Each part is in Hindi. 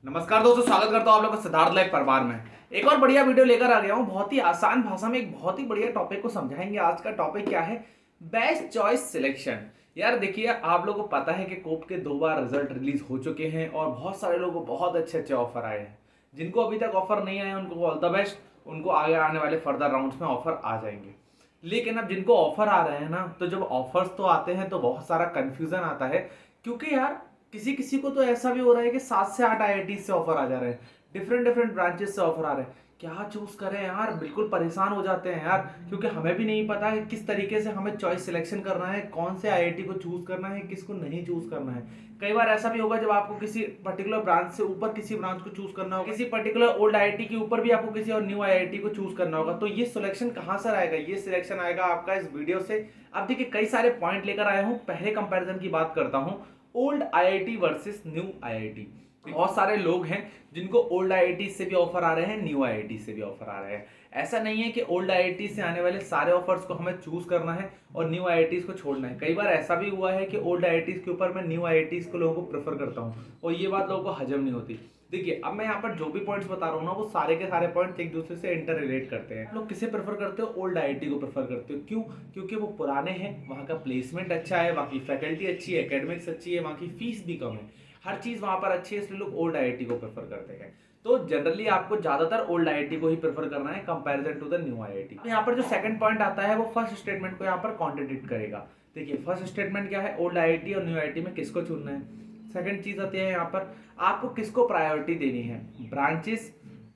नमस्कार दोस्तों, स्वागत करता हूँ आप लोग का सिद्धार्थ लाइफ परिवार में। एक और बढ़िया वीडियो लेकर आ गया हूँ। बहुत ही आसान भाषा में एक बहुत ही बढ़िया टॉपिक को समझाएंगे। आज का टॉपिक क्या है? Best choice selection. यार देखिए, आप लोगों को पता है कि कोप के 2 बार रिजल्ट रिलीज हो चुके हैं और बहुत सारे लोगों को बहुत अच्छे अच्छे ऑफर आए हैं। जिनको अभी तक ऑफर नहीं आए उनको ऑल द बेस्ट, उनको आगे आने वाले फर्दर राउंड्स में ऑफर आ जाएंगे। लेकिन अब जिनको ऑफर आ रहे हैं ना, तो जब ऑफर्स तो आते हैं तो बहुत सारा कंफ्यूजन आता है। क्योंकि यार किसी किसी को तो ऐसा भी हो रहा है कि 7 से 8 आईआईटी से ऑफर आ जा रहे हैं, डिफरेंट डिफरेंट ब्रांचेस से ऑफर आ रहे हैं। क्या चूज करें यार, बिल्कुल परेशान हो जाते हैं यार। क्योंकि हमें भी नहीं पता है किस तरीके से हमें चॉइस सिलेक्शन करना है, कौन से आईआईटी को चूज करना है, किसको नहीं चूज करना है। कई बार ऐसा भी होगा जब आपको किसी पर्टिकुलर ब्रांच से ऊपर किसी ब्रांच को चूज करना होगा, किसी पर्टिकुलर ओल्ड आईआईटी के ऊपर भी आपको किसी और न्यू आईआईटी को चूज करना होगा। तो ये सिलेक्शन कहाँ से आएगा? ये सिलेक्शन आएगा आपका इस वीडियो से। अब देखिए, कई सारे पॉइंट लेकर आया हूँ। पहले कंपैरिजन की बात करता हूँ, old IIT versus new IIT. बहुत सारे लोग हैं जिनको ओल्ड आईआईटी से भी ऑफर आ रहे हैं, न्यू आईआईटी से भी ऑफर आ रहे हैं। ऐसा नहीं है कि ओल्ड आईआईटी से आने वाले सारे ऑफर्स को हमें चूज करना है और न्यू आईआईटी को छोड़ना है। कई बार ऐसा भी हुआ है कि ओल्ड आईआईटी के ऊपर मैं न्यू आईआईटी को लोगों को प्रेफर करता हूँ और ये बात लोगों को हजम नहीं होती। देखिए, अब मैं यहाँ पर जो भी पॉइंट्स बता रहा हूँ ना, वो सारे के सारे पॉइंट्स एक दूसरे से इंटर रिलेट करते हैं। लोग किसे प्रेफर करते हो? ओल्ड आईआईटी को प्रेफर करते हो। क्यों? क्योंकि वो पुराने हैं, वहाँ का प्लेसमेंट अच्छा है, वहाँ की फैकल्टी अच्छी है, एकेडमिक्स अच्छी है, वहाँ की फीस भी कम है, हर चीज़ वहाँ पर अच्छी है, इसलिए लोग ओल्ड आईआईटी को प्रेफर करते हैं। तो जनरली आपको ज़्यादातर ओल्ड आईआईटी को ही प्रेफर करना है comparison to the new IIT. यहाँ पर जो सेकंड पॉइंट आता है वो फर्स्ट स्टेटमेंट को यहाँ पर कॉन्ट्रडिक्ट करेगा। देखिए, फर्स्ट स्टेटमेंट क्या है? ओल्ड आईआईटी और न्यू आईआईटी में किसको चुनना है। सेकंड चीज आती है यहाँ पर, आपको किसको प्रायोरिटी देनी है, ब्रांचेस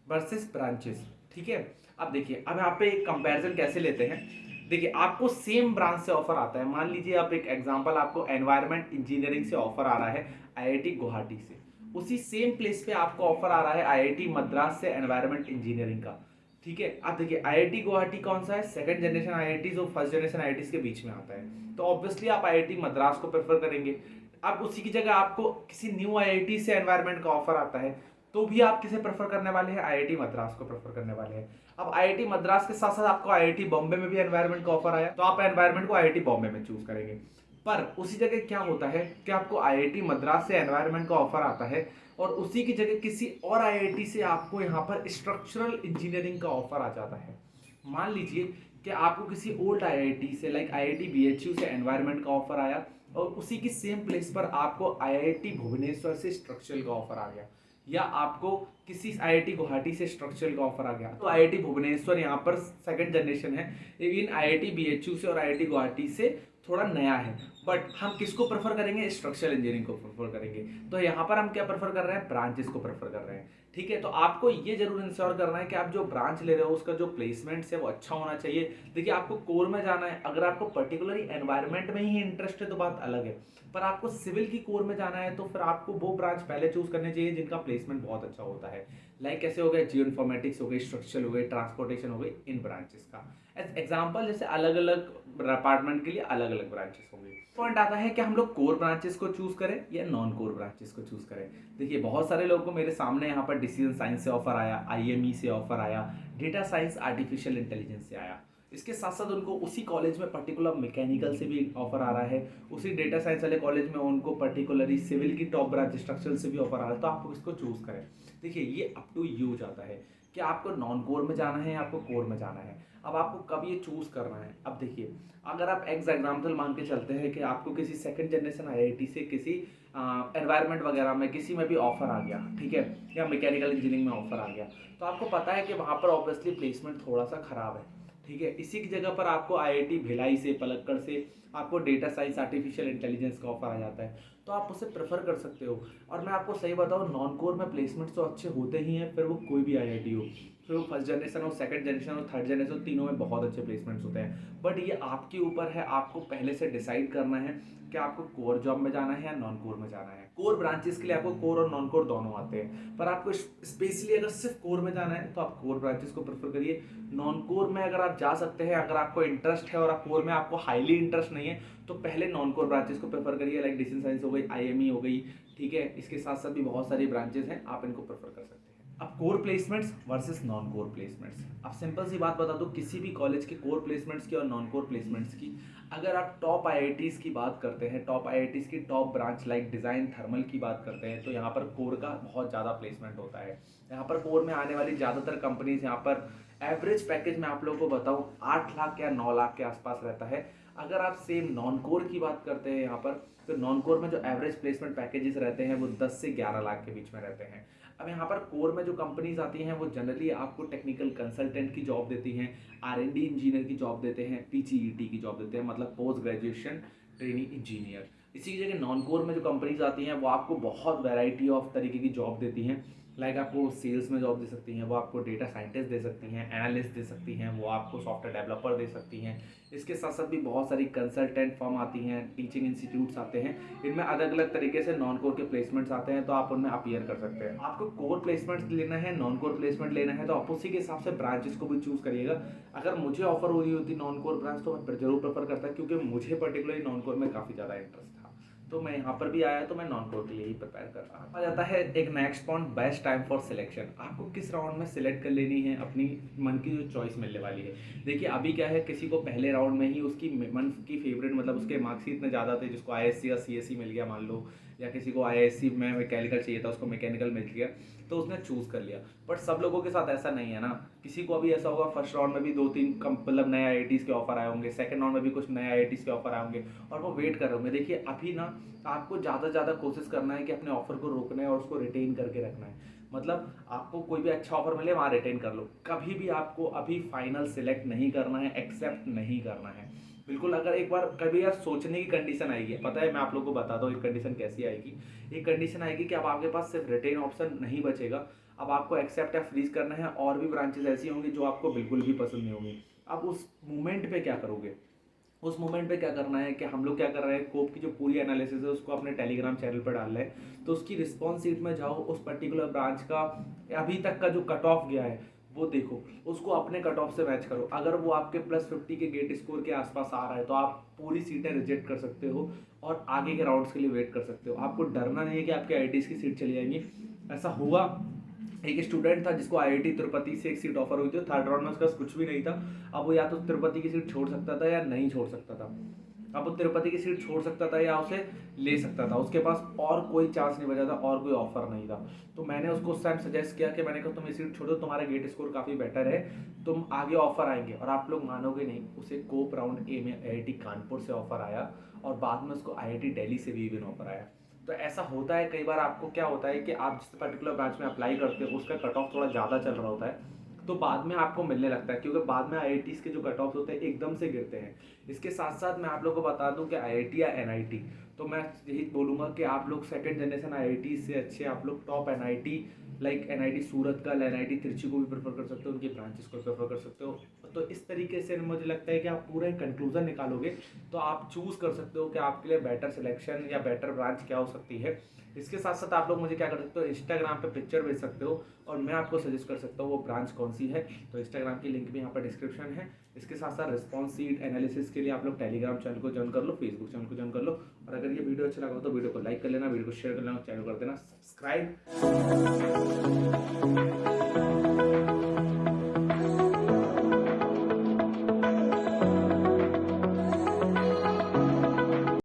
वर्सेस ब्रांचेस। ठीक है। अब देखिए, अब यहाँ पे एक कंपैरिजन कैसे लेते हैं। देखिए, आपको सेम ब्रांच से ऑफर आता है। मान लीजिए, आप एक एग्जांपल, आपको एनवायरमेंट इंजीनियरिंग से ऑफर आ रहा है आईआईटी गुवाहाटी से। उसी सेम प्लेस पे आपको ऑफर आ रहा है आईआईटी मद्रास से एनवायरमेंट इंजीनियरिंग का। ठीक है। अब देखिए, आईआईटी गुवाहाटी कौन सा है? सेकंड जनरेशन आईआईटी और फर्स्ट जनरेशन आईआईटी के बीच में आता है। तो ऑब्वियसली आप आईआईटी मद्रास को प्रेफर करेंगे। अब उसी की जगह आपको किसी न्यू आईआईटी से एनवायरमेंट का ऑफर आता है, तो भी आप किसे प्रेफर करने वाले हैं? आईआईटी मद्रास को प्रेफर करने वाले हैं। अब आईआईटी मद्रास के साथ साथ आपको आईआईटी बॉम्बे में भी एनवायरमेंट का ऑफर आया, तो आप एनवायरमेंट को आईआईटी बॉम्बे में चूज करेंगे। पर उसी जगह क्या होता है कि आपको आईआईटी मद्रास से एनवायरमेंट का ऑफर आता है और उसी की जगह किसी और आईआईटी से आपको यहाँ पर स्ट्रक्चरल इंजीनियरिंग का ऑफर आ जाता है। मान लीजिए कि आपको किसी ओल्ड आईआईटी से, लाइक आईआईटी बीएचयू से एनवायरमेंट का ऑफर आया और उसी की सेम प्लेस पर आपको आईआईटी भुवनेश्वर से स्ट्रक्चरल का ऑफर आ गया, या आपको किसी आईआईटी गुवाहाटी से स्ट्रक्चरल का ऑफर आ गया। तो आईआईटी भुवनेश्वर यहाँ पर सेकंड जनरेशन है, लेकिन आईआईटी बीएचयू से और आईआईटी गुवाहाटी से थोड़ा नया है। बट हम किसको प्रेफर करेंगे? स्ट्रक्चरल इंजीनियरिंग को प्रेफर करेंगे। तो यहाँ पर हम क्या प्रेफर कर रहे हैं? ब्रांचेस को प्रेफर कर रहे हैं। ठीक है। तो आपको ये जरूर इंश्योर करना है कि आप जो ब्रांच ले रहे हो उसका जो प्लेसमेंट है वो अच्छा होना चाहिए। देखिए, आपको कोर में जाना है, अगर आपको पर्टिकुलरली एनवायरमेंट में ही इंटरेस्ट है तो बात अलग है। पर आपको सिविल की कोर में जाना है तो फिर आपको वो ब्रांच पहले चूज करने चाहिए जिनका प्लेसमेंट बहुत अच्छा होता है। लाइक कैसे हो गया? जियो इन्फॉर्मेटिक्स हो गई, स्ट्रक्चरल हो गई, ट्रांसपोर्टेशन हो गई, इन ब्रांचेस का एग्जाम्पल। जैसे अलग अलग डिपार्टमेंट के लिए अलग अलग ब्रांचेस होंगे। पॉइंट आता है कि हम लोग कोर ब्रांचेस को चूज करें या नॉन कोर ब्रांचेस को चूज करें। देखिए, बहुत सारे लोगों को मेरे सामने यहाँ पर डिसीजन साइंस से ऑफर आया, आईएमई से ऑफर आया, डेटा साइंस आर्टिफिशियल इंटेलिजेंस से आया। इसके साथ साथ उनको उसी कॉलेज में पर्टिकुलर मैकेनिकल से भी ऑफर आ रहा है, उसी डेटा साइंस वाले कॉलेज में उनको पर्टिकुलरली सिविल की टॉप ब्रांच स्ट्रक्चरल से भी ऑफर आ रहा है। तो आप इसको चूज करें। देखिए, ये अप टू यू जाता है कि आपको नॉन कोर में जाना है या आपको कोर में जाना है। अब आपको कब ये चूज करना है। अब देखिए, अगर आप एग्जाम्पल मान के चलते हैं कि आपको किसी सेकंड जनरेशन आईआईटी से किसी एनवायरनमेंट वगैरह में किसी में भी ऑफर आ गया, ठीक है, या मैकेनिकल इंजीनियरिंग में ऑफर आ गया, तो आपको पता है कि वहाँ पर ऑब्वियसली प्लेसमेंट थोड़ा सा खराब है। ठीक है। इसी की जगह पर आपको आईआईटी भिलाई से, पलक्कड़ से आपको डेटा साइंस आर्टिफिशियल इंटेलिजेंस का ऑफर आ जाता है, तो आप उसे प्रेफर कर सकते हो। और मैं आपको सही बताऊँ, नॉन कोर में प्लेसमेंट्स तो अच्छे होते ही हैं, फिर वो कोई भी आईआईटी हो, फिर वो फर्स्ट जनरेशन हो, सेकंड जनरेशन हो, थर्ड जनरेशन हो, तीनों में बहुत अच्छे प्लेसमेंट्स होते हैं। बट ये आपके ऊपर है, आपको पहले से डिसाइड करना है कि आपको कोर जॉब में जाना है या नॉन कोर में जाना है। कोर ब्रांचेस के लिए आपको कोर और नॉन कोर दोनों आते हैं, पर आपको स्पेशली अगर सिर्फ कोर में जाना है तो आप कोर ब्रांचेस को प्रेफर करिए। नॉन कोर में अगर आप जा सकते हैं, अगर आपको इंटरेस्ट है और आप कोर में आपको हाईली इंटरेस्ट नहीं है, तो पहले नॉन कोर ब्रांचेस को प्रेफर करिए। लाइक डिसीजन साइंस हो गई, आईएमई हो गई। ठीक है। इसके साथ साथ भी बहुत सारी ब्रांचेस हैं, आप इनको प्रेफर कर सकते हैं। अब core placements versus non core placements. अब सिंपल सी बात बता दो, किसी भी कॉलेज के कोर प्लेसमेंट्स की और नॉन कोर प्लेसमेंट्स की, अगर आप टॉप आईआईटीज़ की बात करते हैं, टॉप आईआईटीज़ की top branch like design thermal की बात करते हैं, तो यहाँ पर कोर का बहुत ज़्यादा प्लेसमेंट होता है। यहाँ पर कोर में आने वाली ज़्यादातर कंपनीज, यहाँ पर एवरेज पैकेज मैं आप लोगों को बताऊँ 8 लाख या 9 लाख के आसपास रहता है। अगर आप सेम नॉन कोर की बात करते हैं यहाँ पर, तो नॉन कोर में जो एवरेज प्लेसमेंट पैकेजेस रहते हैं वो 10 से 11 लाख के बीच में रहते हैं। अब यहाँ पर कोर में जो कंपनीज आती हैं वो जनरली आपको टेक्निकल कंसल्टेंट की जॉब देती हैं, R&D इंजीनियर की जॉब देते हैं, PGET की जॉब देते हैं, मतलब पोस्ट ग्रेजुएशन ट्रेनिंग इंजीनियर। इसी जगह नॉन कोर में जो कंपनीज आती हैं वो आपको बहुत वैरायटी ऑफ तरीके की जॉब देती हैं। लाइक आपको सेल्स में जॉब दे सकती हैं, वो आपको डेटा साइंटिस्ट दे सकती हैं, एनालिस्ट दे सकती हैं, वो आपको सॉफ्टवेयर डेवलपर दे सकती हैं। इसके साथ साथ भी बहुत सारी कंसल्टेंट फर्म आती हैं, टीचिंग इंस्टीट्यूट्स आते हैं, इनमें अलग अलग तरीके से नॉन कोर के प्लेसमेंट्स आते हैं, तो आप उनमें अपीयर कर सकते हैं। आपको कोर प्लेसमेंट्स लेना है, नॉन कोर प्लेसमेंट लेना है, तो आप उसी के हिसाब से ब्रांचेस को भी चूज़ करिएगा। अगर मुझे ऑफर हो रही होती नॉन कोर ब्रांच तो मैं जरूर प्रेफर करता, क्योंकि मुझे पर्टिकुलरली नॉन कोर में काफ़ी ज़्यादा इंटरेस्ट था, तो मैं यहाँ पर भी आया तो मैं नॉन कोर के लिए ही प्रिपेयर कर रहा हूँ। आ जाता है एक next point, best time for selection. आपको किस राउंड में सिलेक्ट कर लेनी है अपनी मन की जो चॉइस मिलने वाली है। देखिए अभी क्या है, किसी को पहले राउंड में ही उसकी मन की फेवरेट, मतलब उसके मार्क्स इतने ज़्यादा थे, जिसको ISC या CSE मिल गया मान लो, या किसी को ISC में मैकेनिकल चाहिए था उसको मैकेनिकल मिल गया, तो उसने चूज़ कर लिया। बट सब लोगों के साथ ऐसा नहीं है ना। किसी को अभी ऐसा होगा फर्स्ट राउंड में भी 2-3 मतलब नए IITs के ऑफर आए होंगे, सेकंड राउंड में भी कुछ नए IITs के ऑफर आए होंगे और वो वेट कर रहे होंगे। देखिए अभी ना आपको ज़्यादा से ज़्यादा कोशिश करना है कि अपने ऑफर को रोकना है और उसको रिटेन करके रखना है। मतलब आपको कोई भी अच्छा ऑफर मिले वहाँ रिटेन कर लो। कभी भी आपको अभी फाइनल सिलेक्ट नहीं करना है, एक्सेप्ट नहीं करना है बिल्कुल। अगर एक बार कभी यार सोचने की कंडीशन आएगी, पता है मैं आप लोगों को बताता हूँ एक कंडीशन कैसी आएगी। एक कंडीशन आएगी कि अब आपके पास सिर्फ रिटेन ऑप्शन नहीं बचेगा, अब आपको एक्सेप्ट या फ्रीज करना है, और भी ब्रांचेस ऐसी होंगी जो आपको बिल्कुल भी पसंद नहीं होंगी। अब उस मोमेंट पे क्या करोगे? उस मोमेंट पे क्या करना है कि हम लोग क्या कर रहे हैं, कोप की जो पूरी एनालिसिस है उसको अपने टेलीग्राम चैनल पर डाल रहे हैं, तो उसकी रिस्पॉन्स शीट में जाओ, उस पर्टिकुलर ब्रांच का अभी तक का जो कट ऑफ गया है वो देखो, उसको अपने कट ऑफ से मैच करो। अगर वो आपके +50 के गेट स्कोर के आसपास आ रहा है तो आप पूरी सीटें रिजेक्ट कर सकते हो और आगे के राउंड्स के लिए वेट कर सकते हो। आपको डरना नहीं है कि आपके IITs की सीट चली जाएंगी। ऐसा हुआ, एक स्टूडेंट था जिसको IIT तिरुपति से एक सीट ऑफर हुई थी, थर्ड राउंड में उसका कुछ भी नहीं था। अब वो या तो तिरुपति की सीट छोड़ सकता था या नहीं छोड़ सकता था। अब वो तिरुपति की सीट छोड़ सकता था या उसे ले सकता था, उसके पास और कोई चांस नहीं बचा था और कोई ऑफर नहीं था। तो मैंने उसको उस टाइम सजेस्ट किया कि मैंने कहा तुम ये सीट छोड़ो, तुम्हारा गेट स्कोर काफ़ी बेटर है, तुम आगे ऑफर आएंगे। और आप लोग मानोगे नहीं, उसे कोप राउंड ए में IIT कानपुर से ऑफर आया और बाद में उसको IIT दिल्ली से भी इवन ऑफर आया। तो ऐसा होता है कई बार। आपको क्या होता है कि आप जिस पर्टिकुलर ब्रांच में अप्लाई करते हो उसका कट ऑफ थोड़ा ज़्यादा चल रहा होता है, तो बाद में आपको मिलने लगता है, क्योंकि बाद में IITs के जो कट ऑफ होते हैं एकदम से गिरते हैं। इसके साथ साथ मैं आप लोगों को बता दूं कि IIT या NIT, तो मैं यही बोलूँगा कि आप लोग सेकंड जनरेशन IIT से अच्छे आप लोग टॉप NIT लाइक NIT सूरत का, NIT तिरची को भी प्रेफर कर सकते हो, उनकी ब्रांचेस को प्रेफर कर सकते हो। तो इस तरीके से मुझे लगता है कि आप पूरा एक कंक्लूजन निकालोगे तो आप चूज़ कर सकते हो कि आपके लिए बेटर सिलेक्शन या बेटर ब्रांच क्या हो सकती है। इसके साथ साथ आप लोग मुझे क्या कर सकते हो, इंस्टाग्राम पे पिक्चर भेज सकते हो और मैं आपको सजेस्ट कर सकता हूँ वो ब्रांच कौन सी है। तो इंस्टाग्राम की लिंक भी यहाँ पर डिस्क्रिप्शन है। इसके साथ साथ रिस्पॉन्स शीट एनालिसिस के लिए आप लोग टेलीग्राम चैनल को ज्वाइन कर लो, फेसबुक चैनल को ज्वाइन कर लो, और अगर ये वीडियो अच्छा लगा हो तो वीडियो को लाइक कर लेना, वीडियो को शेयर कर लेना, चैनल कर देना सब्सक्राइब।